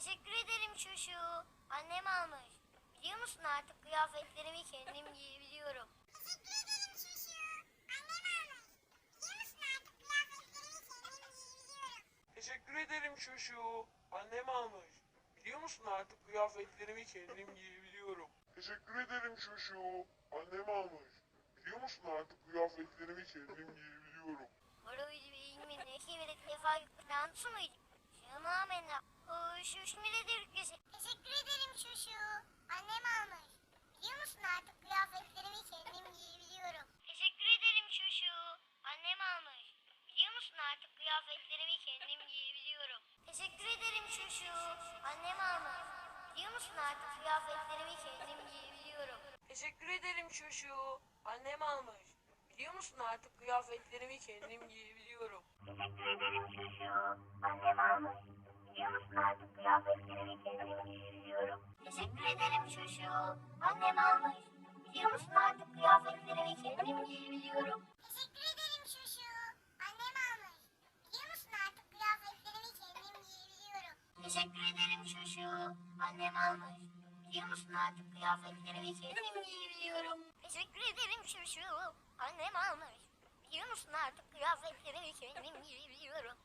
Teşekkür ederim çocuğu. Annem almış. Biliyor musun artık kıyafetlerimi kendim giyebiliyorum. Teşekkür ederim çocuğu. Annem almış. Biliyor musun artık kıyafetlerimi kendim giyebiliyorum. Teşekkür ederim çocuğu. Annem almış. Biliyor musun artık kıyafetlerimi kendim giyebiliyorum. Teşekkür ederim çocuğu. Annem almış. Biliyor musun artık kıyafetlerimi kendim giyebiliyorum. Barış Bey'imin eşi ve defa dansı mıydı? Şamamenna. Hoş miledir kızı. Teşekkür ederim çocuğu. Annem almış. Biliyor musun artık kıyafetlerimi kendim giyebiliyorum. Teşekkür ederim çocuğu. Annem almış. Biliyor musun artık kıyafetlerimi kendim giyebiliyorum. Teşekkür ederim çocuğu. Annem almış. Biliyor musun artık kıyafetlerimi kendim giyebiliyorum. Teşekkür ederim çocuğu. Annem almış. Biliyor musun artık kıyafetlerimi kendim giyebiliyorum. Teşekkür ederim çocuğu. Annem almış. Biliyor musun artık kıyafetlerimi kendim giyebiliyorum. Teşekkür ederim çocuğu. Annem almış. Biliyor musun artık kıyafetlerimi kendim giyebiliyorum. Teşekkür ederim çocuğu. Annem almış. Biliyor musun artık kıyafetlerimi kendim giyebiliyorum. Teşekkür ederim çocuğu. Annem almış. Biliyor musun artık kıyafetlerimi kendim giyebiliyorum. Teşekkür ederim çocuğu. Annem almış. Biliyor musun artık kıyafetlerimi kendim giyebiliyorum.